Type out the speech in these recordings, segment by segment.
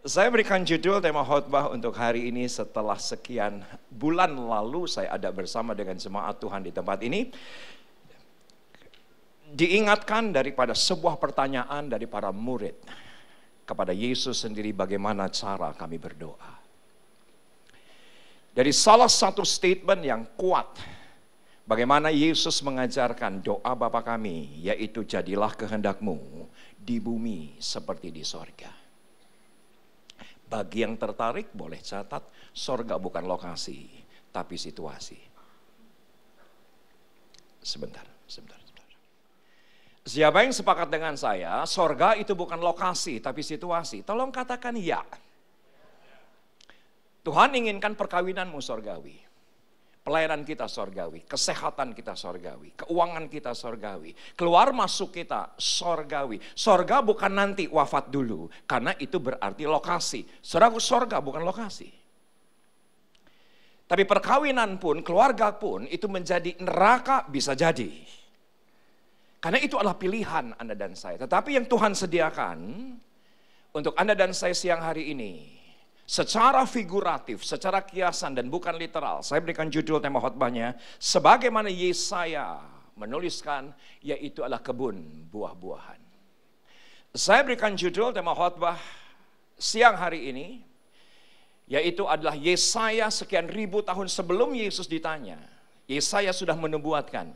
Saya berikan judul tema khotbah untuk hari ini setelah sekian bulan lalu saya ada bersama dengan jemaat Tuhan di tempat ini. Diingatkan daripada sebuah pertanyaan dari para murid kepada Yesus sendiri, bagaimana cara kami berdoa. Dari salah satu statement yang kuat, bagaimana Yesus mengajarkan doa Bapa kami, yaitu jadilah kehendak-Mu di bumi seperti di sorga. Bagi yang tertarik boleh catat, sorga bukan lokasi, tapi situasi. Sebentar. Siapa yang sepakat dengan saya, sorga itu bukan lokasi, tapi situasi? Tolong katakan ya. Tuhan inginkan perkawinanmu sorgawi. Pelayanan kita sorgawi, kesehatan kita sorgawi, keuangan kita sorgawi, keluar masuk kita sorgawi. Sorga bukan nanti wafat dulu, karena itu berarti lokasi. Saudaraku, sorga bukan lokasi. Tapi perkawinan pun, keluarga pun itu menjadi neraka bisa jadi. Karena itu adalah pilihan Anda dan saya. Tetapi yang Tuhan sediakan untuk Anda dan saya siang hari ini, secara figuratif, secara kiasan dan bukan literal. Saya berikan judul tema khotbahnya, sebagaimana Yesaya menuliskan, yaitu adalah kebun buah-buahan. Saya berikan judul tema khotbah siang hari ini, yaitu adalah Yesaya sekian ribu tahun sebelum Yesus ditanya. Yesaya sudah menubuatkan,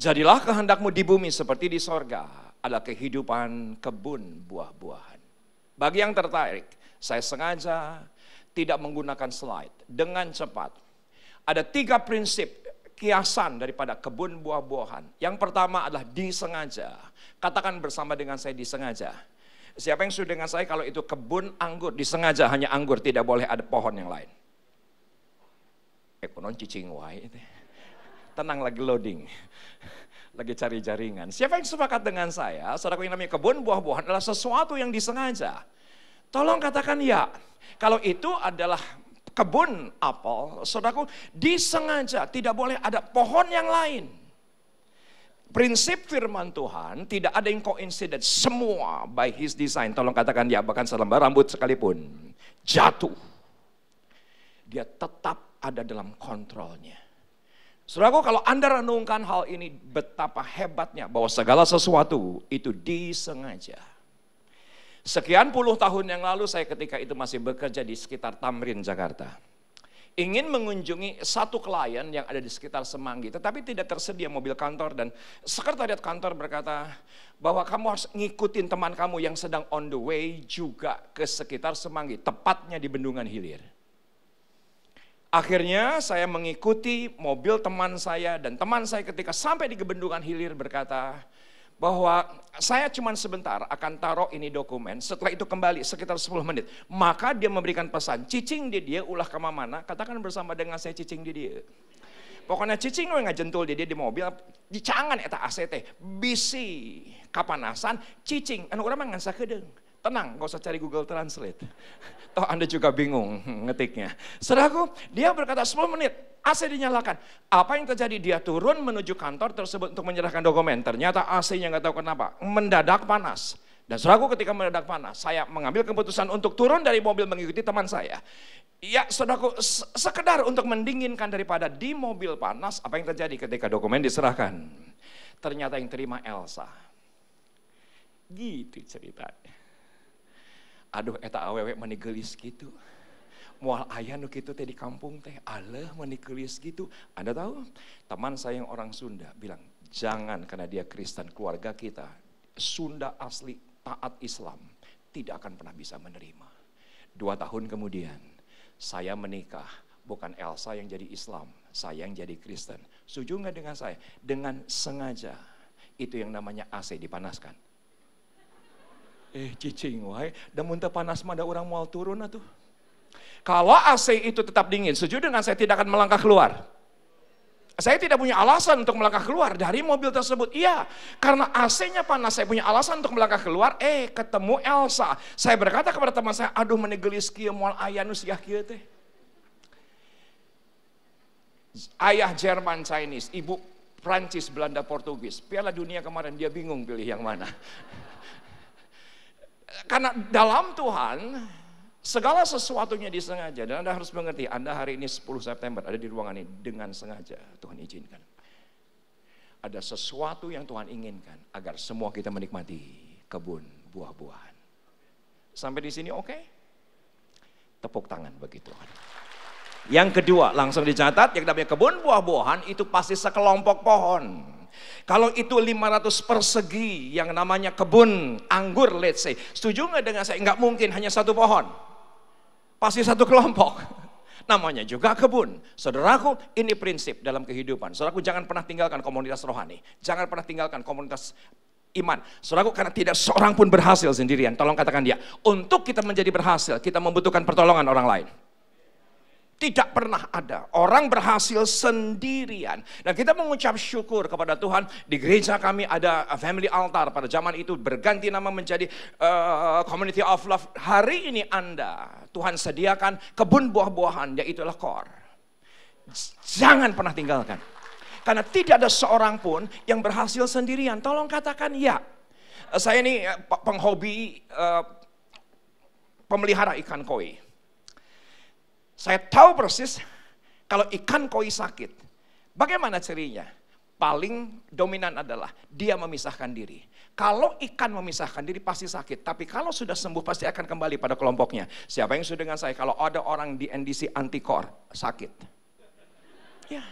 jadilah kehendak-Mu di bumi seperti di sorga, adalah kehidupan kebun buah-buahan. Bagi yang tertarik, saya sengaja tidak menggunakan slide. Dengan cepat, ada 3 prinsip kiasan daripada kebun buah-buahan. Yang pertama adalah disengaja. Katakan bersama dengan saya, disengaja. Siapa yang sudah dengan saya kalau itu kebun anggur, disengaja hanya anggur, tidak boleh ada pohon yang lain. Konon cicing wae. Tenang, lagi loading. Lagi cari jaringan. Siapa yang sepakat dengan saya, saudaraku, yang namanya kebun buah-buahan adalah sesuatu yang disengaja. Tolong katakan ya. Kalau itu adalah kebun apel, saudaraku, disengaja tidak boleh ada pohon yang lain. Prinsip firman Tuhan tidak ada yang coincidence, semua by His design. Tolong katakan ya, bahkan selembar rambut sekalipun jatuh, dia tetap ada dalam kontrolnya. Saudaraku, kalau Anda renungkan hal ini, betapa hebatnya bahwa segala sesuatu itu disengaja. Sekian puluh tahun yang lalu saya ketika itu masih bekerja di sekitar Tamrin, Jakarta. Ingin mengunjungi satu klien yang ada di sekitar Semanggi, tetapi tidak tersedia mobil kantor, dan sekretariat kantor berkata bahwa kamu harus ngikutin teman kamu yang sedang on the way juga ke sekitar Semanggi, tepatnya di Bendungan Hilir. Akhirnya saya mengikuti mobil teman saya, dan teman saya ketika sampai di Bendungan Hilir berkata bahwa saya cuma sebentar akan taruh ini dokumen, setelah itu kembali sekitar 10 menit. Maka dia memberikan pesan, cicing di dia ulah ke mana, katakan bersama dengan saya, cicing di dia. Pokoknya cicing we ngajentul di dia di mobil, dicangan eta AC teh, bisi kapanasan, cicing, anu urang mah ngan sakedeung. Tenang, gak usah cari Google Translate. Toh Anda juga bingung ngetiknya. Saudaraku, dia berkata 10 menit, AC dinyalakan. Apa yang terjadi? Dia turun menuju kantor tersebut untuk menyerahkan dokumen. Ternyata AC-nya gak tahu kenapa, mendadak panas. Dan saudaraku, ketika mendadak panas, saya mengambil keputusan untuk turun dari mobil mengikuti teman saya. Ya saudaraku, sekedar untuk mendinginkan daripada di mobil panas. Apa yang terjadi ketika dokumen diserahkan? Ternyata yang terima Elsa. Gitu ceritanya. Aduh, eta awewe menikelis gitu. Mual aya nu kitu teh di kampung teh, aleh menikelis gitu. Anda tahu? Teman saya yang orang Sunda bilang, jangan karena dia Kristen, keluarga kita Sunda asli taat Islam tidak akan pernah bisa menerima. 2 tahun kemudian saya menikah, bukan Elsa yang jadi Islam, saya yang jadi Kristen. Setuju nggak dengan saya? Dengan sengaja. Itu yang namanya AC dipanaskan. Cicing wae, da mun teu panas mah da urang moal turun atuh. Kalau AC itu tetap dingin, setuju dengan saya, tidak akan melangkah keluar. Saya tidak punya alasan untuk melangkah keluar dari mobil tersebut. Iya, karena AC-nya panas, saya punya alasan untuk melangkah keluar. Ketemu Elsa. Saya berkata kepada teman saya, aduh menegelis kieu moal aya nu siah kieu teh. Ayah Jerman Chinese, ibu Prancis, Belanda, Portugis. Piala Dunia kemarin dia bingung pilih yang mana. Karena dalam Tuhan Segala sesuatunya disengaja. Dan Anda harus mengerti, Anda hari ini 10 September ada di ruangan ini dengan sengaja Tuhan izinkan. Ada sesuatu yang Tuhan inginkan agar semua kita menikmati kebun buah-buahan. Sampai di sini oke? Tepuk tangan bagi Tuhan. Yang kedua, langsung dicatat, yang namanya kebun buah-buahan itu pasti sekelompok pohon. Kalau itu 500 persegi yang namanya kebun anggur, let's say. Setuju nggak dengan saya? Nggak mungkin hanya satu pohon. Pasti satu kelompok. Namanya juga kebun. Saudaraku, ini prinsip dalam kehidupan. Saudaraku, jangan pernah tinggalkan komunitas rohani. Jangan pernah tinggalkan komunitas iman. Saudaraku, karena tidak seorang pun berhasil sendirian. Tolong katakan dia. Untuk kita menjadi berhasil, kita membutuhkan pertolongan orang lain. Tidak pernah ada orang berhasil sendirian. Dan kita mengucap syukur kepada Tuhan. Di gereja kami ada family altar. Pada zaman itu berganti nama menjadi community of love. Hari ini Tuhan sediakan kebun buah-buahan, yaitulah core. Jangan pernah tinggalkan. Karena tidak ada seorang pun yang berhasil sendirian. Tolong katakan ya. Saya ini penghobi pemelihara ikan koi. Saya tahu persis kalau ikan koi sakit, bagaimana cirinya? Paling dominan adalah dia memisahkan diri. Kalau ikan memisahkan diri pasti sakit, tapi kalau sudah sembuh pasti akan kembali pada kelompoknya. Siapa yang sudah dengan saya? Kalau ada orang di NDC anti-core sakit, ya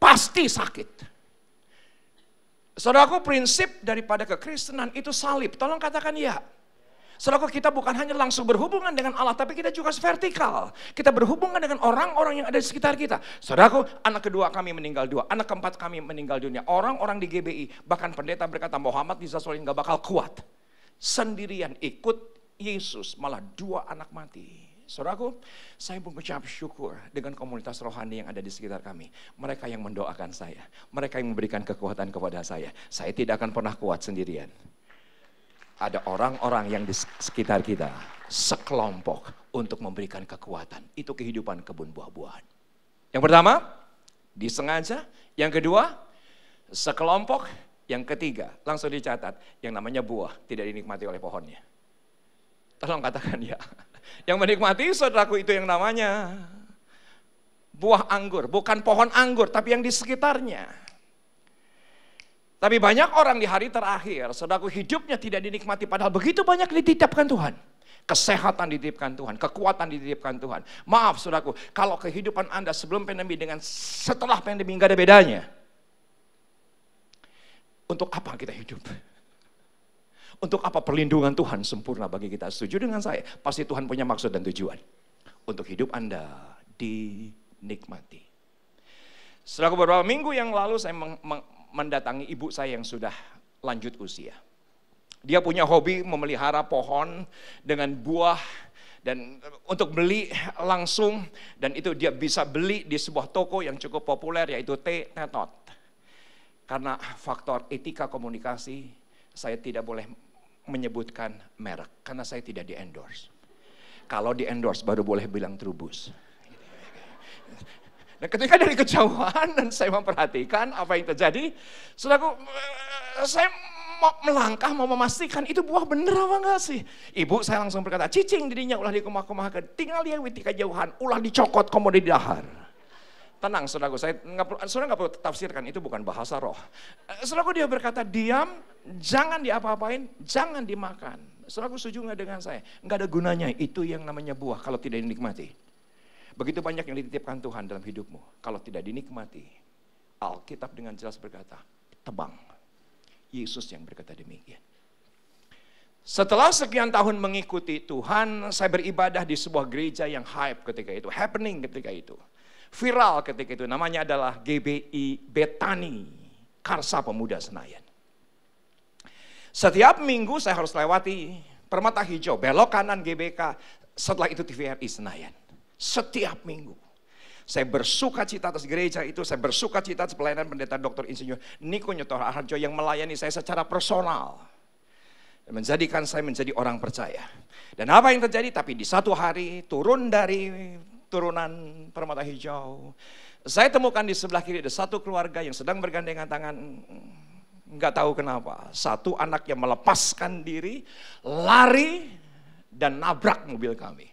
pasti sakit. Saudaraku, prinsip daripada kekristenan itu salib. Tolong katakan ya. Saudaraku, kita bukan hanya langsung berhubungan dengan Allah, tapi kita juga vertikal. Kita berhubungan dengan orang-orang yang ada di sekitar kita. Saudaraku, anak kedua kami meninggal 2, anak keempat kami meninggal dunia. Orang-orang di GBI, bahkan pendeta berkata Muhammad bisa solin gak bakal kuat. Sendirian ikut Yesus, malah 2 anak mati. Saudaraku, saya mengucap syukur dengan komunitas rohani yang ada di sekitar kami. Mereka yang mendoakan saya, mereka yang memberikan kekuatan kepada saya. Saya tidak akan pernah kuat sendirian. Ada orang-orang yang di sekitar kita, sekelompok untuk memberikan kekuatan. Itu kehidupan kebun buah-buahan. Yang pertama, disengaja. Yang kedua, sekelompok. Yang ketiga, langsung dicatat, yang namanya buah tidak dinikmati oleh pohonnya. Tolong katakan ya. Yang menikmati saudaraku itu yang namanya buah anggur. Bukan pohon anggur, tapi yang di sekitarnya. Tapi banyak orang di hari terakhir, saudaraku, hidupnya tidak dinikmati padahal begitu banyak dititipkan Tuhan. Kesehatan dititipkan Tuhan, kekuatan dititipkan Tuhan. Maaf saudaraku, kalau kehidupan Anda sebelum pandemi dengan setelah pandemi nggak ada bedanya. Untuk apa kita hidup? Untuk apa perlindungan Tuhan sempurna bagi kita? Setuju dengan saya? Pasti Tuhan punya maksud dan tujuan. Untuk hidup Anda dinikmati. Saudaraku, beberapa minggu yang lalu saya mendatangi ibu saya yang sudah lanjut usia. Dia punya hobi memelihara pohon dengan buah dan untuk beli langsung, dan itu dia bisa beli di sebuah toko yang cukup populer yaitu T. Tetot. Karena faktor etika komunikasi saya tidak boleh menyebutkan merek karena saya tidak di-endorse. Kalau di-endorse baru boleh bilang Trubus. Dan ketika dari kejauhan dan saya memperhatikan apa yang terjadi, saudaraku, saya mau melangkah, mau memastikan itu buah bener apa enggak sih. Ibu saya langsung berkata, cicing dirinya ulah dikumah-kumahkan, tinggal dia witi kejauhan, ulah dicokot komo di dahar. Tenang saudaraku, saudara nggak perlu tafsirkan, itu bukan bahasa roh. Saudaraku, dia berkata, diam, jangan diapa-apain, jangan dimakan. Saudaraku, setuju nggak dengan saya? Nggak ada gunanya itu yang namanya buah kalau tidak dinikmati. Begitu banyak yang dititipkan Tuhan dalam hidupmu. Kalau tidak dinikmati, Alkitab dengan jelas berkata, tebang. Yesus yang berkata demikian. Setelah sekian tahun mengikuti Tuhan, saya beribadah di sebuah gereja yang hype ketika itu, happening ketika itu. Viral ketika itu, namanya adalah GBI Betani, Karsa Pemuda Senayan. Setiap minggu saya harus lewati Permata Hijau, belok kanan GBK, setelah itu TVRI Senayan. Setiap minggu. Saya bersuka cita atas gereja itu, saya bersuka cita atas pelayanan pendeta Dr. Insinyur Niko Nyoto Harjo yang melayani saya secara personal. Menjadikan saya menjadi orang percaya. Dan apa yang terjadi? Tapi di satu hari turun dari turunan Permata Hijau, saya temukan di sebelah kiri ada satu keluarga yang sedang bergandengan tangan. Nggak tahu kenapa. Satu anak yang melepaskan diri, lari dan nabrak mobil kami.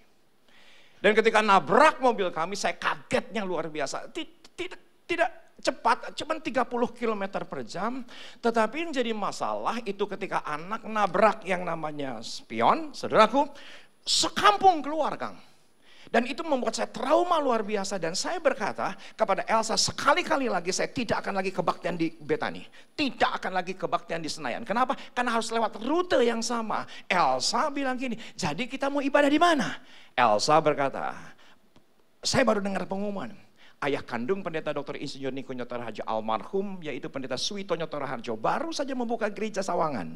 Dan ketika nabrak mobil kami, saya kagetnya luar biasa. Tidak cepat, cuma 30 km per jam. Tetapi yang jadi masalah itu ketika anak nabrak yang namanya spion, saudaraku, sekampung keluar, Kang. Dan itu membuat saya trauma luar biasa. Dan saya berkata kepada Elsa, sekali-kali lagi saya tidak akan lagi kebaktian di Betani. Tidak akan lagi kebaktian di Senayan. Kenapa? Karena harus lewat rute yang sama. Elsa bilang gini, jadi kita mau ibadah di mana? Elsa berkata, saya baru dengar pengumuman. Ayah kandung pendeta Dr. Insinyur Niko Nyoto Raharjo almarhum, yaitu pendeta Suwito Nyoto Raharjo, baru saja membuka gereja Sawangan.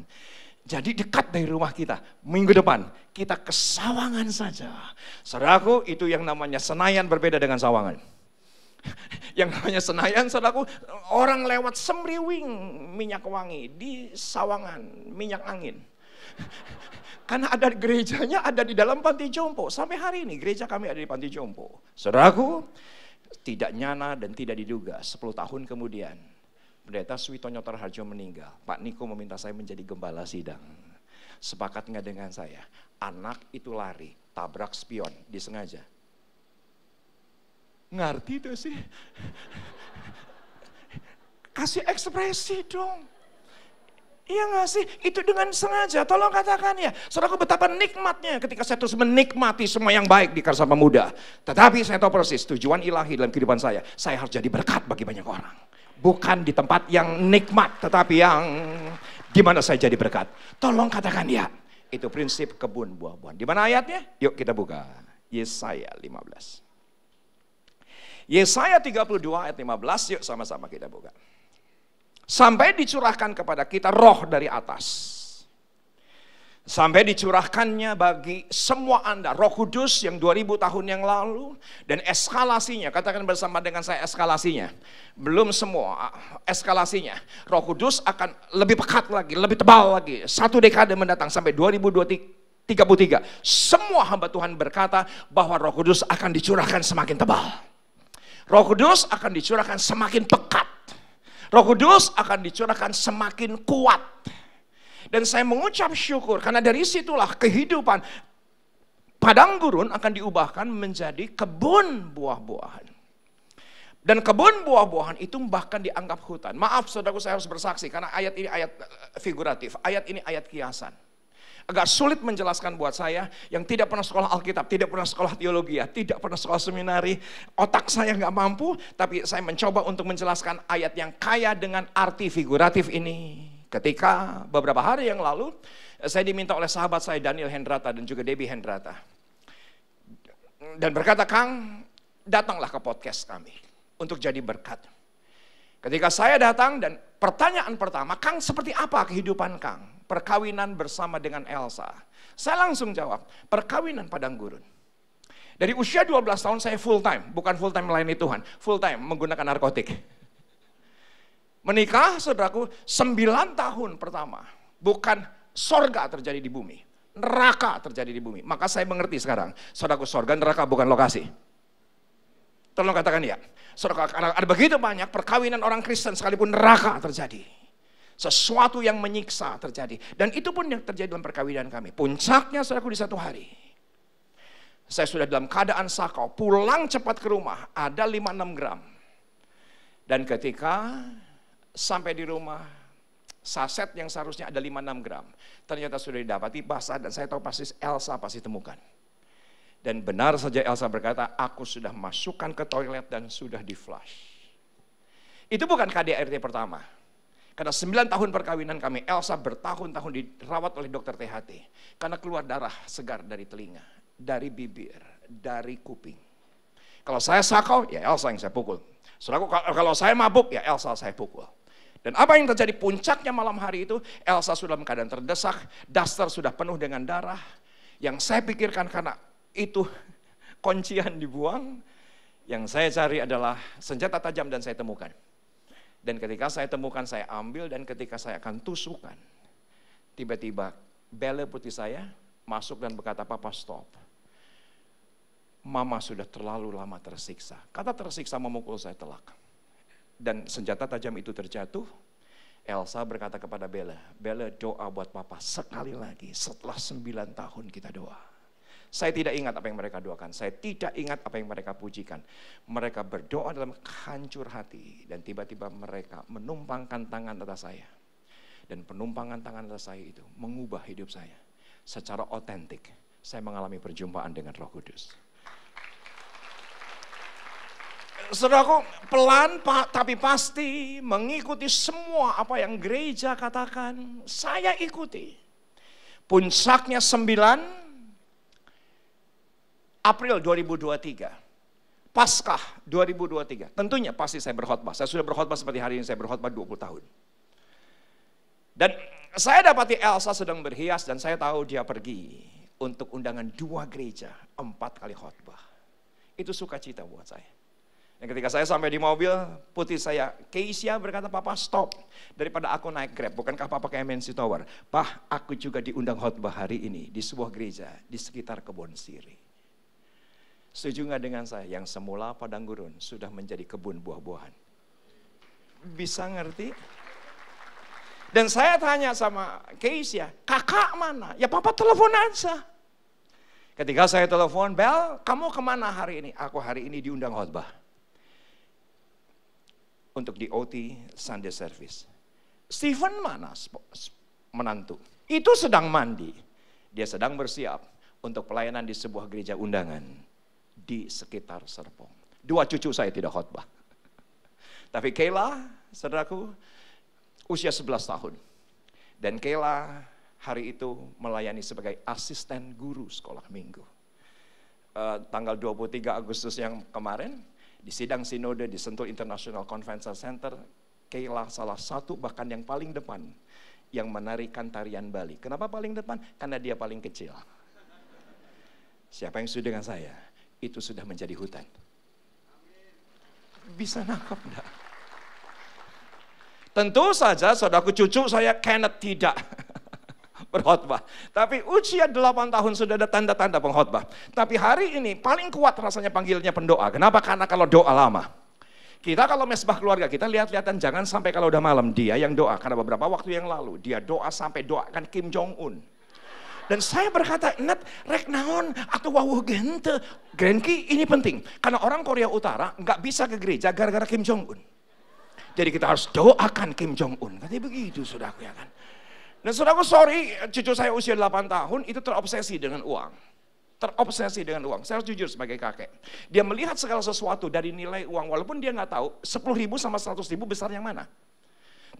Jadi dekat dari rumah kita. Minggu depan kita ke Sawangan saja. Saudaraku, itu yang namanya Senayan berbeda dengan Sawangan. Yang namanya Senayan, saudaraku, orang lewat semriwing minyak wangi. Di Sawangan, minyak angin. Karena ada gerejanya ada di dalam panti jompo. Sampai hari ini gereja kami ada di panti jompo. Saudaraku, tidak nyana dan tidak diduga, 10 tahun kemudian pendeta Suwito Nyoto Raharjo meninggal. Pak Niko meminta saya menjadi gembala sidang. Sepakat nggak dengan saya? Anak itu lari, tabrak spion, disengaja. Ngerti itu sih? Kasih ekspresi dong. Iya gak sih? Itu dengan sengaja, tolong katakan ya. Saudaraku, betapa nikmatnya ketika saya terus menikmati semua yang baik di Karsa Pemuda. Tetapi saya tahu persis tujuan ilahi dalam kehidupan saya. Saya harus jadi berkat bagi banyak orang. Bukan di tempat yang nikmat, tetapi yang di mana saya jadi berkat. Tolong katakan ya. Itu prinsip kebun buah-buahan. Di mana ayatnya? Yuk kita buka. Yesaya 15. Yesaya 32 ayat 15, yuk sama-sama kita buka. Sampai dicurahkan kepada kita roh dari atas. Sampai dicurahkannya bagi semua Anda, Roh Kudus yang 2000 tahun yang lalu. Dan eskalasinya, katakan bersama dengan saya eskalasinya. Belum semua eskalasinya. Roh Kudus akan lebih pekat lagi, lebih tebal lagi. 1 dekade mendatang sampai 2033. Semua hamba Tuhan berkata bahwa Roh Kudus akan dicurahkan semakin tebal. Roh Kudus akan dicurahkan semakin pekat. Roh Kudus akan dicurahkan semakin kuat. Dan saya mengucap syukur karena dari situlah kehidupan padang gurun akan diubahkan menjadi kebun buah-buahan. Dan kebun buah-buahan itu bahkan dianggap hutan. Maaf saudaraku, saya harus bersaksi karena ayat ini ayat figuratif, ayat ini ayat kiasan. Agak sulit menjelaskan buat saya yang tidak pernah sekolah Alkitab, tidak pernah sekolah teologi, tidak pernah sekolah seminari. Otak saya nggak mampu, tapi saya mencoba untuk menjelaskan ayat yang kaya dengan arti figuratif ini. Ketika beberapa hari yang lalu, saya diminta oleh sahabat saya Daniel Hendrata dan juga Debbie Hendrata. Dan berkata, Kang, datanglah ke podcast kami untuk jadi berkat. Ketika saya datang dan pertanyaan pertama, Kang seperti apa kehidupan Kang? Perkawinan bersama dengan Elsa. Saya langsung jawab, perkawinan padang gurun. Dari usia 12 tahun saya full time, bukan full time melayani Tuhan, full time menggunakan narkotik. Menikah, saudaraku, 9 tahun pertama, bukan sorga terjadi di bumi, neraka terjadi di bumi. Maka saya mengerti sekarang, saudaraku, sorga neraka bukan lokasi. Tolong katakan ya. Saudara, ada begitu banyak perkawinan orang Kristen sekalipun neraka terjadi. Sesuatu yang menyiksa terjadi. Dan itu pun yang terjadi dalam perkawinan kami. Puncaknya saudaraku di satu hari. Saya sudah dalam keadaan sakau. Pulang cepat ke rumah. Ada 5-6 gram. Dan ketika sampai di rumah. Saset yang seharusnya ada 5-6 gram. Ternyata sudah didapati basah. Dan saya tahu pasti Elsa pasti temukan. Dan benar saja Elsa berkata, aku sudah masukkan ke toilet dan sudah di flush. Itu bukan KDRT pertama. Karena 9 tahun perkawinan kami, Elsa bertahun-tahun dirawat oleh dokter THT. Karena keluar darah segar dari telinga, dari bibir, dari kuping. Kalau saya sakau, ya Elsa yang saya pukul. Kalau saya mabuk, ya Elsa saya pukul. Dan apa yang terjadi puncaknya malam hari itu, Elsa sudah dalam keadaan terdesak, daster sudah penuh dengan darah. Yang saya pikirkan karena itu kuncian dibuang, yang saya cari adalah senjata tajam dan saya temukan. Dan ketika saya temukan, saya ambil dan ketika saya akan tusukkan, tiba-tiba Bella putih saya masuk dan berkata, Papa stop. Mama sudah terlalu lama tersiksa. Kata tersiksa memukul saya telak. Dan senjata tajam itu terjatuh. Elsa berkata kepada Bella, Bella doa buat Papa sekali lagi setelah 9 tahun kita doa. Saya tidak ingat apa yang mereka doakan. Saya tidak ingat apa yang mereka pujikan. Mereka berdoa dalam hancur hati. Dan tiba-tiba mereka menumpangkan tangan atas saya. Dan penumpangan tangan atas saya itu mengubah hidup saya. Secara otentik, saya mengalami perjumpaan dengan Roh Kudus. Saudaraku, pelan tapi pasti mengikuti semua apa yang gereja katakan, saya ikuti. Puncaknya 9 April 2023, Paskah 2023. Tentunya pasti saya berkhotbah. Saya sudah berkhotbah seperti hari ini, saya berkhotbah 20 tahun. Dan saya dapati Elsa sedang berhias dan saya tahu dia pergi untuk undangan 2 gereja, 4 kali khotbah. Itu sukacita buat saya. Dan ketika saya sampai di mobil, putih saya, Keisha berkata, "Papa stop. Daripada aku naik Grab, bukankah Papa ke MNC Tower? Pah, aku juga diundang khotbah hari ini di sebuah gereja di sekitar Kebon Siri." Setuju nggak dengan saya? Yang semula padang gurun sudah menjadi kebun buah-buahan. Bisa ngerti? Dan saya tanya sama Keisha, "Kakak mana?" "Ya Papa telepon aja." Ketika saya telepon, "Bel, kamu kemana hari ini?" "Aku hari ini diundang khotbah untuk di OT Sunday Service." "Stephen mana?" "Menantu." "Itu sedang mandi." Dia sedang bersiap untuk pelayanan di sebuah gereja undangan di sekitar Serpong. 2 cucu saya tidak khotbah. Tapi Kayla, saudaraku, usia 11 tahun. Dan Kayla hari itu melayani sebagai asisten guru sekolah minggu. Tanggal 23 Agustus yang kemarin, di sidang sinode di Sentul International Convention Center, Kayla salah satu bahkan yang paling depan yang menarikan tarian Bali. Kenapa paling depan? Karena dia paling kecil. Siapa yang setuju dengan saya? Itu sudah menjadi hutan. Bisa nangkep enggak? Tentu saja saudaraku, cucu saya Kenneth tidak berkhotbah. Tapi usia 8 tahun sudah ada tanda-tanda pengkhotbah. Tapi hari ini paling kuat rasanya panggilnya pendoa. Kenapa? Karena kalau doa lama. Kita kalau mesbah keluarga, kita lihat-lihatan jangan sampai kalau udah malam dia yang doa. Karena beberapa waktu yang lalu dia doa sampai doakan Kim Jong Un. Dan saya berkata, "Net, rek naon atau wawuh gente." Genki, ini penting. Karena orang Korea Utara nggak bisa ke gereja gara-gara Kim Jong Un. Jadi kita harus doakan Kim Jong Un. Katanya begitu, saudaraku, ya kan. Dan saudaraku, sorry, cucu saya usia 8 tahun itu terobsesi dengan uang. Terobsesi dengan uang. Saya harus jujur sebagai kakek. Dia melihat segala sesuatu dari nilai uang. Walaupun dia nggak tahu 10.000 sama 100.000 besar yang mana.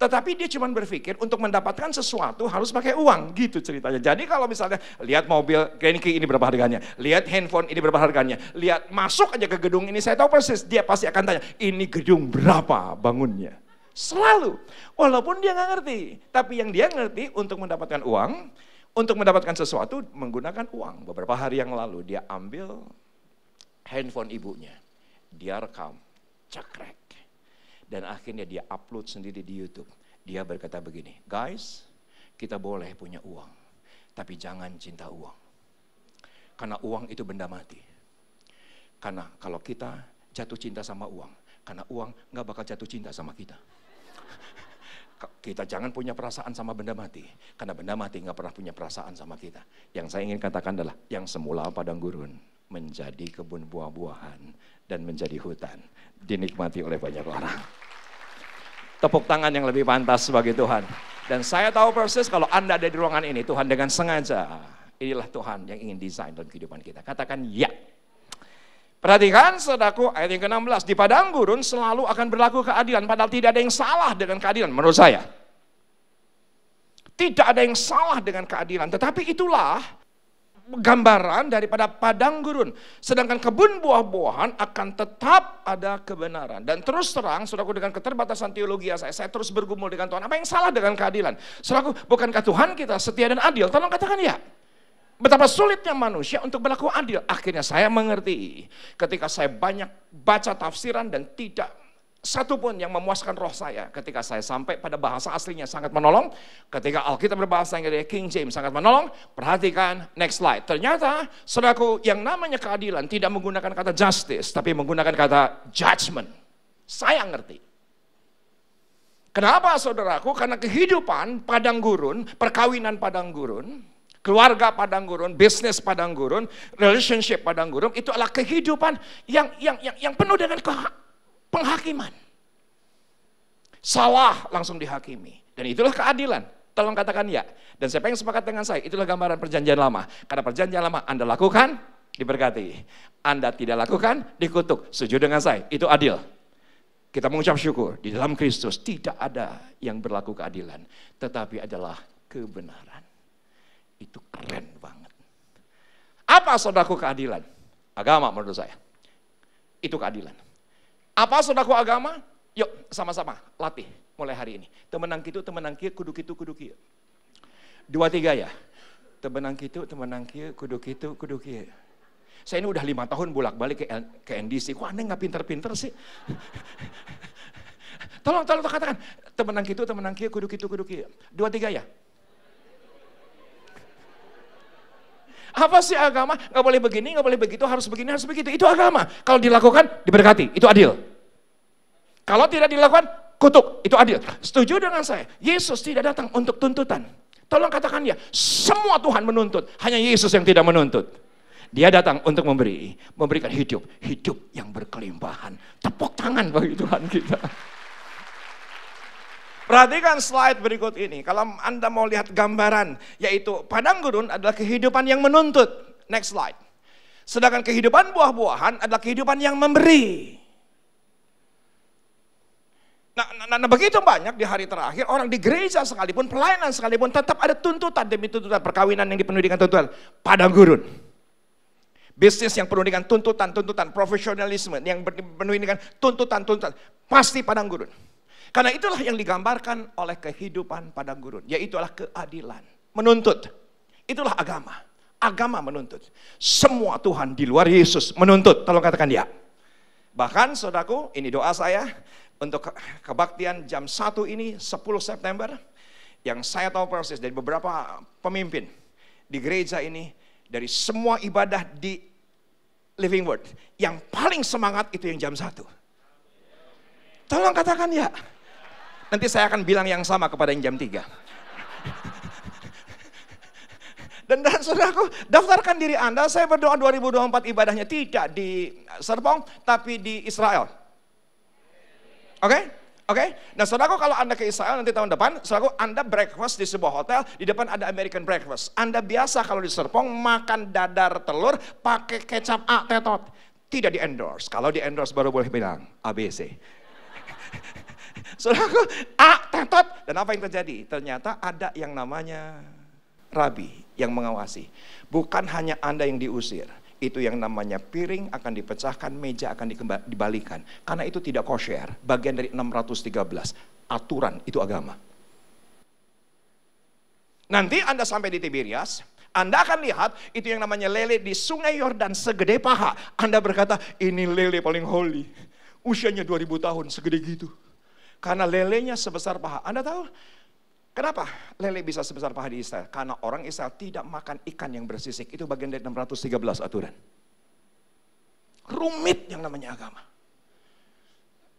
Tetapi dia cuma berpikir untuk mendapatkan sesuatu harus pakai uang, gitu ceritanya. Jadi kalau misalnya lihat mobil Genki ini berapa harganya, lihat handphone ini berapa harganya, lihat masuk aja ke gedung ini, saya tahu persis dia pasti akan tanya, "Ini gedung berapa bangunnya?" Selalu, walaupun dia nggak ngerti. Tapi yang dia ngerti untuk mendapatkan uang, untuk mendapatkan sesuatu menggunakan uang. Beberapa hari yang lalu dia ambil handphone ibunya, dia rekam, cekrek. Dan akhirnya dia upload sendiri di YouTube. Dia berkata begini, "Guys, kita boleh punya uang, tapi jangan cinta uang. Karena uang itu benda mati. Karena kalau kita jatuh cinta sama uang, karena uang gak bakal jatuh cinta sama kita. Kita jangan punya perasaan sama benda mati, karena benda mati gak pernah punya perasaan sama kita." Yang saya ingin katakan adalah, yang semula padang gurun menjadi kebun buah-buahan dan menjadi hutan, dinikmati oleh banyak orang. Tepuk tangan yang lebih pantas bagi Tuhan. Dan saya tahu persis kalau Anda ada di ruangan ini, Tuhan dengan sengaja, inilah Tuhan yang ingin desain dalam kehidupan kita. Katakan ya. Perhatikan saudaraku, ayat yang ke-16, di padang gurun selalu akan berlaku keadilan, padahal tidak ada yang salah dengan keadilan menurut saya. Tidak ada yang salah dengan keadilan, tetapi itulah gambaran daripada padang gurun. Sedangkan kebun buah-buahan akan tetap ada kebenaran. Dan terus terang, saudaraku, dengan keterbatasan teologi saya terus bergumul dengan Tuhan. Apa yang salah dengan keadilan? Saudaraku, bukankah Tuhan kita setia dan adil? Tolong katakan ya. Betapa sulitnya manusia untuk berlaku adil. Akhirnya saya mengerti ketika saya banyak baca tafsiran dan tidak satu pun yang memuaskan roh saya. Ketika saya sampai pada bahasa aslinya sangat menolong. Ketika Alkitab berbahasa Inggris King James sangat menolong. Perhatikan next slide. Ternyata saudaraku, yang namanya keadilan tidak menggunakan kata justice, tapi menggunakan kata judgment. Saya ngerti. Kenapa saudaraku? Karena kehidupan padang gurun, perkawinan padang gurun, Keluarga padang gurun, bisnis padang gurun, relationship padang gurun, itu adalah kehidupan yang penuh dengan penghakiman. Salah langsung dihakimi. Dan itulah keadilan. Tolong katakan ya. Dan siapa yang sepakat dengan saya, itulah gambaran perjanjian lama. Karena perjanjian lama Anda lakukan, diberkati. Anda tidak lakukan, dikutuk. Setuju dengan saya, itu adil. Kita mengucap syukur, di dalam Kristus tidak ada yang berlaku keadilan. Tetapi adalah kebenaran. Itu keren banget. Apa saudaraku keadilan? Agama menurut saya. Itu keadilan. Apa saudaraku agama? Yuk sama-sama latih mulai hari ini. Temenang kitu, kudu kitu, kudu kieu. 2, 3 ya. Temenang kitu, kudu kitu, kudu kieu. Saya ini udah 5 tahun bolak-balik ke NDC. Kok Anda nggak pinter-pinter sih? Tolong katakan. Temenang kitu, kudu kitu, kudu kieu. 2, 3 ya. Apa sih agama? Nggak boleh begini, nggak boleh begitu, harus begini, harus begitu. Itu agama. Kalau dilakukan, diberkati. Itu adil. Kalau tidak dilakukan, kutuk. Itu adil. Setuju dengan saya? Yesus tidak datang untuk tuntutan. Tolong katakan ya. Semua Tuhan menuntut. Hanya Yesus yang tidak menuntut. Dia datang untuk memberikan hidup yang berkelimpahan. Tepuk tangan bagi Tuhan kita. Perhatikan slide berikut ini. Kalau Anda mau lihat gambaran, yaitu padang gurun adalah kehidupan yang menuntut. Next slide. Sedangkan kehidupan buah-buahan adalah kehidupan yang memberi. Nah, begitu banyak di hari terakhir, orang di gereja sekalipun, pelayanan sekalipun, tetap ada tuntutan demi tuntutan. Perkawinan yang dipenuhi dengan tuntutan. Padang gurun. Bisnis yang penuh dengan tuntutan, profesionalisme yang dipenuhi dengan tuntutan. Pasti padang gurun. Karena itulah yang digambarkan oleh kehidupan padang gurun. Yaitu adalah keadilan. Menuntut. Itulah agama. Agama menuntut. Semua Tuhan di luar Yesus menuntut. Tolong katakan ya. Bahkan saudaraku, ini doa saya. Untuk kebaktian jam 1 ini 10 September yang saya tahu persis dari beberapa pemimpin di gereja ini, dari semua ibadah di Living Word, yang paling semangat itu yang jam 1. Tolong katakan ya. Nanti saya akan bilang yang sama kepada yang jam 3. Dan saudaraku, daftarkan diri Anda. Saya berdoa 2024 ibadahnya tidak di Serpong, tapi di Israel. Oke? Nah saudaraku, kalau Anda ke Israel nanti tahun depan, saudaraku, Anda breakfast di sebuah hotel, di depan ada American breakfast. Anda biasa kalau di Serpong makan dadar telur pakai kecap tetot. Tidak di endorse. Kalau di endorse baru boleh bilang ABC. Saudaraku, tetot. Dan apa yang terjadi? Ternyata ada yang namanya rabi yang mengawasi. Bukan hanya Anda yang diusir. Itu yang namanya piring akan dipecahkan, meja akan dibalikan. Karena itu tidak kosher, bagian dari 613. Aturan, itu agama. Nanti Anda sampai di Tiberias, Anda akan lihat itu yang namanya lele di sungai Yordan segede paha. Anda berkata, ini lele paling holy. Usianya 2000 tahun, segede gitu. Karena lelenya sebesar paha. Anda tahu? Kenapa lele bisa sebesar paha di Israel? Karena orang Israel tidak makan ikan yang bersisik. Itu bagian dari 613 aturan. Rumit yang namanya agama.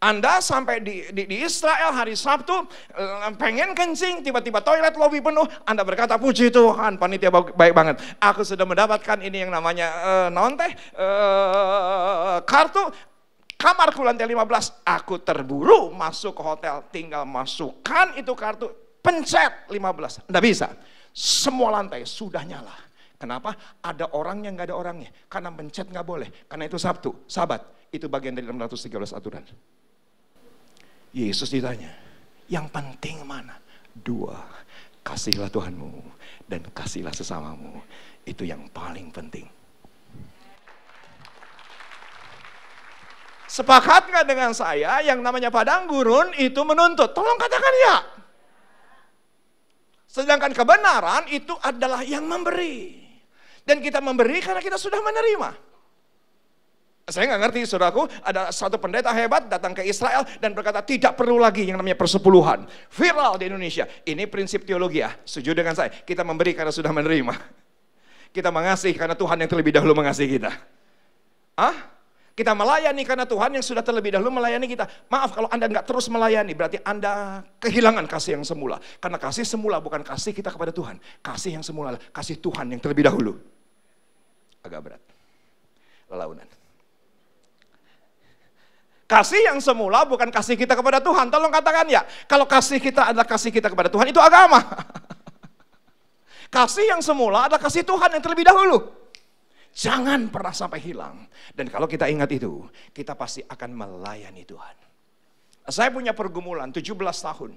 Anda sampai di Israel hari Sabtu, pengen kencing, tiba-tiba toilet lobi penuh. Anda berkata, puji Tuhan, panitia baik banget. Aku sudah mendapatkan ini yang namanya kartu. Kamarku lantai 15. Aku terburu masuk ke hotel. Tinggal masukkan itu kartu. Pencet 15, enggak bisa. Semua lantai sudah nyala. Kenapa? Ada orangnya, enggak ada orangnya. Karena pencet enggak boleh. Karena itu Sabtu, Sabat. Itu bagian dari 613 aturan. Yesus ditanya, yang penting mana? 2, kasihlah Tuhanmu dan kasihlah sesamamu. Itu yang paling penting. Sepakat nggak dengan saya yang namanya padang gurun itu menuntut? Tolong katakan ya. Sedangkan kebenaran itu adalah yang memberi. Dan kita memberi karena kita sudah menerima. Saya nggak ngerti, saudaraku, ada satu pendeta hebat datang ke Israel dan berkata tidak perlu lagi yang namanya persepuluhan. Viral di Indonesia. Ini prinsip teologi ya, setuju dengan saya. Kita memberi karena sudah menerima. Kita mengasihi karena Tuhan yang terlebih dahulu mengasihi kita. Kita melayani karena Tuhan yang sudah terlebih dahulu melayani kita. Maaf kalau Anda nggak terus melayani, berarti Anda kehilangan kasih yang semula. Karena kasih semula bukan kasih kita kepada Tuhan. Kasih yang semula adalah kasih Tuhan yang terlebih dahulu. Agak berat. Lelaunan. Kasih yang semula bukan kasih kita kepada Tuhan. Tolong katakan ya. Kalau kasih kita adalah kasih kita kepada Tuhan, itu agama. Kasih yang semula adalah kasih Tuhan yang terlebih dahulu. Jangan pernah sampai hilang. Dan kalau kita ingat itu, kita pasti akan melayani Tuhan. Saya punya pergumulan 17 tahun.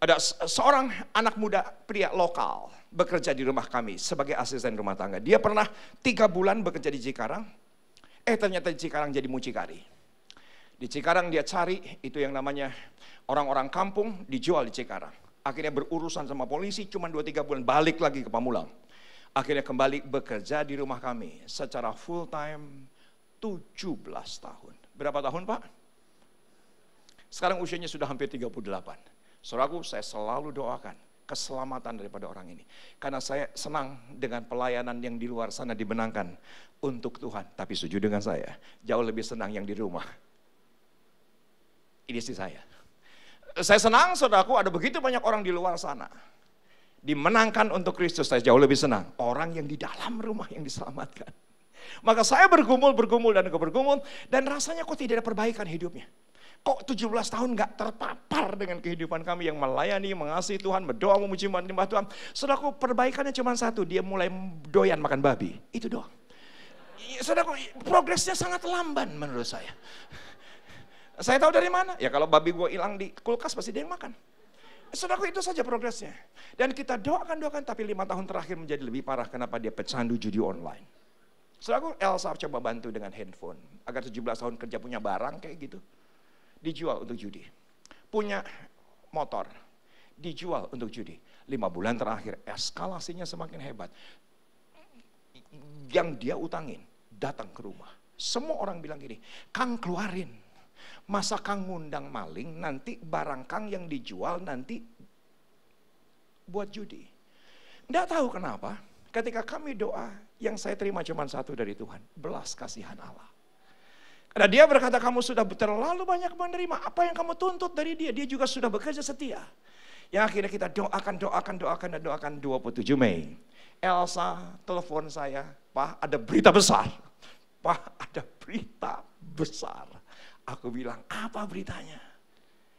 Ada seorang anak muda pria lokal bekerja di rumah kami sebagai asisten rumah tangga. Dia pernah 3 bulan bekerja di Cikarang. Ternyata di Cikarang jadi mucikari. Di Cikarang dia cari itu yang namanya orang-orang kampung dijual di Cikarang. Akhirnya berurusan sama polisi cuma 2-3 bulan balik lagi ke Pamulang. Akhirnya kembali bekerja di rumah kami secara full time 17 tahun. Berapa tahun Pak? Sekarang usianya sudah hampir 38. Saudaraku, saya selalu doakan keselamatan daripada orang ini. Karena saya senang dengan pelayanan yang di luar sana dimenangkan untuk Tuhan. Tapi setuju dengan saya, jauh lebih senang yang di rumah. Ini istri saya. Saya senang saudaraku ada begitu banyak orang di luar sana dimenangkan untuk Kristus. Saya jauh lebih senang orang yang di dalam rumah yang diselamatkan. Maka saya bergumul dan rasanya kok tidak ada perbaikan hidupnya. Kok 17 tahun gak terpapar dengan kehidupan kami yang melayani, mengasihi Tuhan, berdoa, memuji, menyembah Tuhan. Saudaraku, perbaikannya cuma satu, dia mulai doyan makan babi. Itu doang. Saudaraku, progresnya sangat lamban menurut saya. Saya tahu dari mana? Ya kalau babi gue hilang di kulkas pasti dia yang makan. Saudaraku, itu saja progresnya. Dan kita doakan, tapi 5 tahun terakhir menjadi lebih parah. Kenapa? Dia pecandu judi online. Saudaraku, Elsa coba bantu dengan handphone. Agar 17 tahun kerja punya barang kayak gitu. Dijual untuk judi. Punya motor. Dijual untuk judi. 5 bulan terakhir, eskalasinya semakin hebat. Yang dia utangin, datang ke rumah. Semua orang bilang gini, Kang keluarin. Masa Kang ngundang maling, nanti barang Kang yang dijual nanti buat judi. Nggak tahu kenapa, ketika kami doa, yang saya terima cuma satu dari Tuhan, belas kasihan Allah. Karena dia berkata, kamu sudah terlalu banyak menerima, apa yang kamu tuntut dari dia? Dia juga sudah bekerja setia. Yang akhirnya kita doakan 27 Mei. Elsa telepon saya, Pak ada berita besar. Pak ada berita besar. Aku bilang, apa beritanya?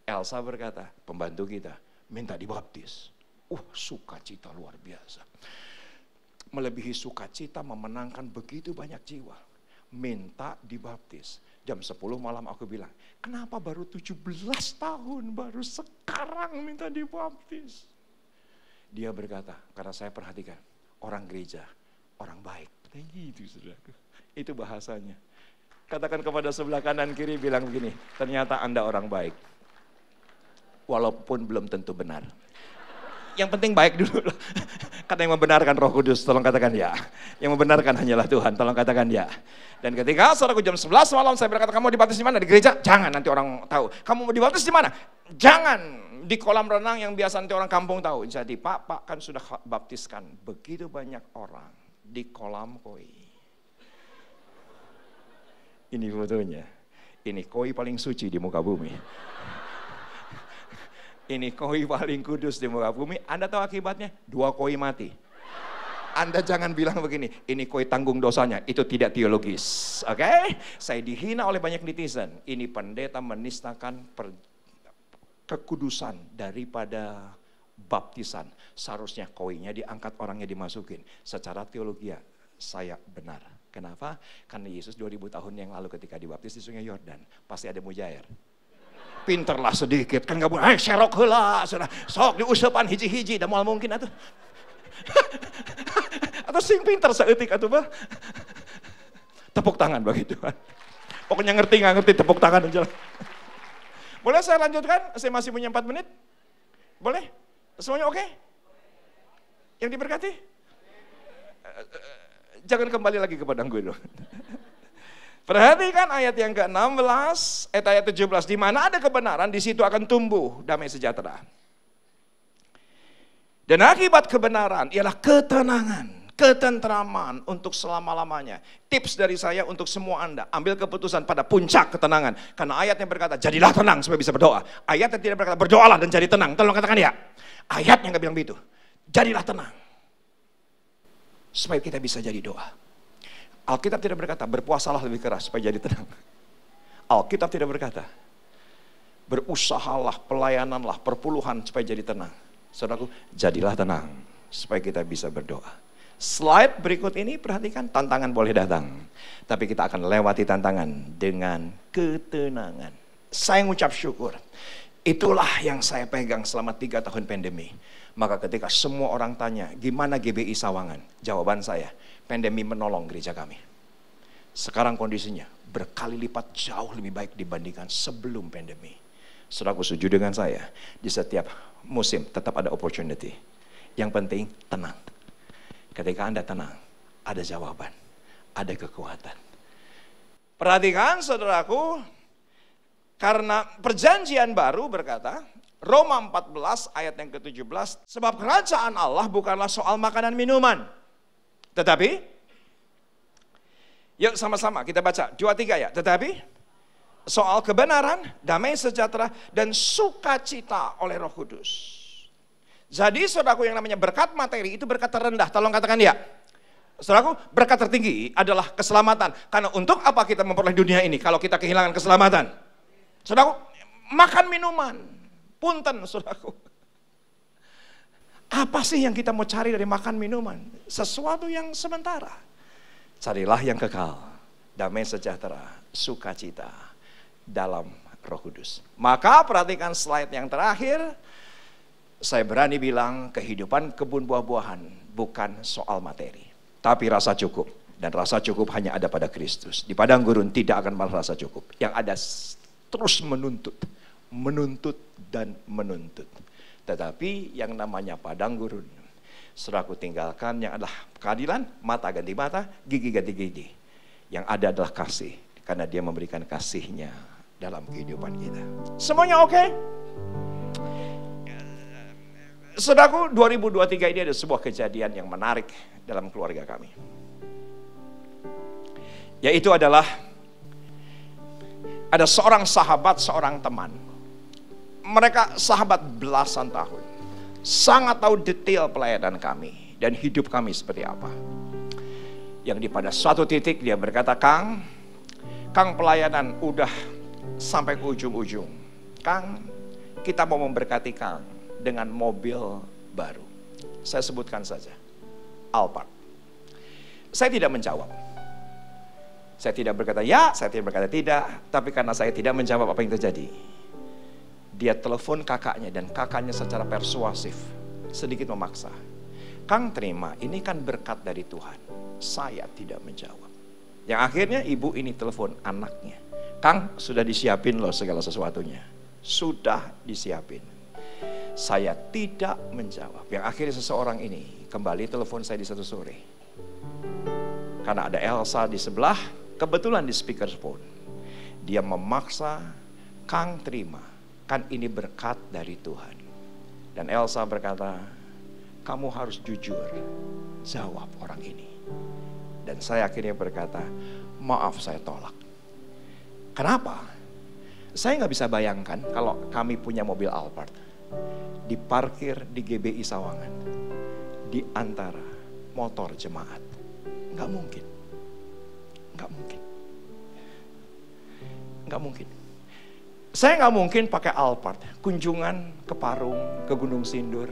Elsa berkata, pembantu kita minta dibaptis. Sukacita luar biasa. Melebihi sukacita memenangkan begitu banyak jiwa. Minta dibaptis. Jam 10 malam aku bilang, kenapa baru 17 tahun, baru sekarang minta dibaptis? Dia berkata, karena saya perhatikan, orang gereja, orang baik. Gitu saudaraku. Itu bahasanya. Katakan kepada sebelah kanan kiri, bilang begini, ternyata Anda orang baik. Walaupun belum tentu benar. Yang penting baik dulu. Kata yang membenarkan Roh Kudus, tolong katakan ya. Yang membenarkan hanyalah Tuhan, tolong katakan ya. Dan ketika saudaraku jam 11 malam saya berkata, kamu dibaptis di mana? Di gereja? Jangan, nanti orang tahu. Kamu mau dibaptis di mana? Jangan. Di kolam renang yang biasa nanti orang kampung tahu. Jadi Pak kan sudah baptiskan begitu banyak orang di kolam koi. Ini fotonya. Ini koi paling suci di muka bumi. Ini koi paling kudus di muka bumi. Anda tahu akibatnya? 2 koi mati. Anda jangan bilang begini, ini koi tanggung dosanya. Itu tidak teologis. Oke? Saya dihina oleh banyak netizen. Ini pendeta menistakan kekudusan daripada baptisan. Seharusnya koinya diangkat, orangnya dimasukin. Secara teologi saya benar. Kenapa? Karena Yesus 2000 tahun yang lalu ketika dibaptis di sungai Yordan, pasti ada mujair. Pinterlah sedikit, kan gak boleh, serok heula, sok diusepan hiji-hiji, dah moal mungkin atuh. Atau sing pinter saeutik atuh mah. Tepuk tangan bagi Tuhan. Pokoknya ngerti nggak ngerti, tepuk tangan aja. Boleh saya lanjutkan? Saya masih punya 4 menit. Boleh? Semuanya oke? Yang diberkati? Jangan kembali lagi ke padang gurun. Perhatikan ayat yang ke-16, ayat 17. Di mana ada kebenaran, di situ akan tumbuh damai sejahtera. Dan akibat kebenaran ialah ketenangan. ketentraman untuk selama-lamanya. Tips dari saya untuk semua Anda, ambil keputusan pada puncak ketenangan. Karena ayatnya berkata, jadilah tenang supaya bisa berdoa. Ayatnya tidak berkata, berdoalah dan jadi tenang. Tolong katakan ya. Ayatnya nggak bilang begitu. Jadilah tenang. Supaya kita bisa jadi doa. Alkitab tidak berkata, berpuasalah lebih keras supaya jadi tenang. Alkitab tidak berkata, berusahalah, pelayananlah, perpuluhan supaya jadi tenang. Saudaraku, jadilah tenang supaya kita bisa berdoa. Slide berikut ini, perhatikan, tantangan boleh datang. Tapi kita akan lewati tantangan dengan ketenangan. Saya mengucap syukur. Itulah yang saya pegang selama 3 tahun pandemi. Maka ketika semua orang tanya, gimana GBI Sawangan? Jawaban saya, pandemi menolong gereja kami. Sekarang kondisinya berkali lipat jauh lebih baik dibandingkan sebelum pandemi. Saudaraku, setuju dengan saya, di setiap musim tetap ada opportunity. Yang penting tenang. Ketika Anda tenang, ada jawaban, ada kekuatan. Perhatikan saudaraku, karena perjanjian baru berkata, Roma 14 ayat yang ke-17, sebab kerajaan Allah bukanlah soal makanan minuman. Tetapi, yuk sama-sama kita baca, 2-3 ya. Tetapi, soal kebenaran, damai sejahtera, dan sukacita oleh Roh Kudus. Jadi saudaraku, yang namanya berkat materi itu berkat terendah. Tolong katakan ya. Saudaraku, berkat tertinggi adalah keselamatan. Karena untuk apa kita memperoleh dunia ini kalau kita kehilangan keselamatan? Saudaraku, makan minuman. Punten saudaraku. Apa sih yang kita mau cari dari makan minuman? Sesuatu yang sementara. Carilah yang kekal. Damai sejahtera, sukacita dalam Roh Kudus. Maka perhatikan slide yang terakhir. Saya berani bilang kehidupan kebun buah-buahan bukan soal materi. Tapi rasa cukup. Dan rasa cukup hanya ada pada Kristus. Di padang gurun tidak akan merasa cukup. Yang ada terus menuntut. Menuntut dan menuntut. Tetapi yang namanya padang gurun. Saudaraku, tinggalkan yang adalah keadilan. Mata ganti mata, gigi ganti gigi. Yang ada adalah kasih. Karena dia memberikan kasihnya dalam kehidupan kita. Semuanya oke? Saudaraku, 2023 ini ada sebuah kejadian yang menarik dalam keluarga kami. Yaitu adalah ada seorang sahabat, seorang teman. Mereka sahabat belasan tahun. Sangat tahu detail pelayanan kami dan hidup kami seperti apa. Yang di pada suatu titik dia berkata, Kang pelayanan udah sampai ke ujung-ujung. Kang, kita mau memberkati Kang dengan mobil baru. Saya sebutkan saja, Alphard. Saya tidak menjawab. Saya tidak berkata ya, saya tidak berkata tidak. Tapi karena saya tidak menjawab apa yang terjadi, dia telepon kakaknya dan kakaknya secara persuasif, sedikit memaksa. Kang terima, ini kan berkat dari Tuhan. Saya tidak menjawab. Yang akhirnya ibu ini telepon anaknya. Kang, sudah disiapin loh segala sesuatunya. Sudah disiapin. Saya tidak menjawab. Yang akhirnya seseorang ini kembali telepon saya di satu sore. Karena ada Elsa di sebelah, kebetulan di speakerphone. Dia memaksa, Kang terima, kan ini berkat dari Tuhan. Dan Elsa berkata, kamu harus jujur jawab orang ini. Dan saya akhirnya berkata, maaf saya tolak. Kenapa? Saya nggak bisa bayangkan kalau kami punya mobil Alphard diparkir di GBI Sawangan di antara motor jemaat. Nggak mungkin. Nggak mungkin. Nggak mungkin. Saya nggak mungkin pakai Alphard kunjungan ke Parung, ke Gunung Sindur,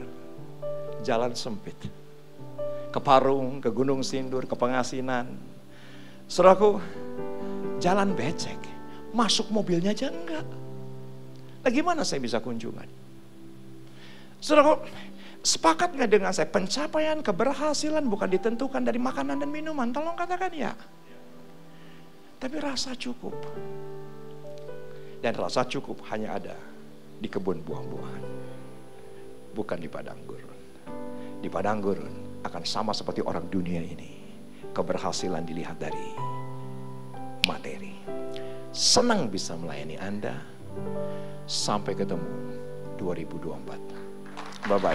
jalan sempit. Ke Parung, ke Gunung Sindur, ke Pengasinan. Saudaraku, jalan becek. Masuk mobilnya aja enggak. Nah, gimana saya bisa kunjungan? Saudaraku, sepakat nggak dengan saya? Pencapaian keberhasilan bukan ditentukan dari makanan dan minuman. Tolong katakan ya. Tapi rasa cukup. Dan rasa cukup hanya ada di kebun buah-buahan. Bukan di padang gurun. Di padang gurun akan sama seperti orang dunia ini. Keberhasilan dilihat dari materi. Senang bisa melayani Anda. Sampai ketemu 2024. Bye-bye.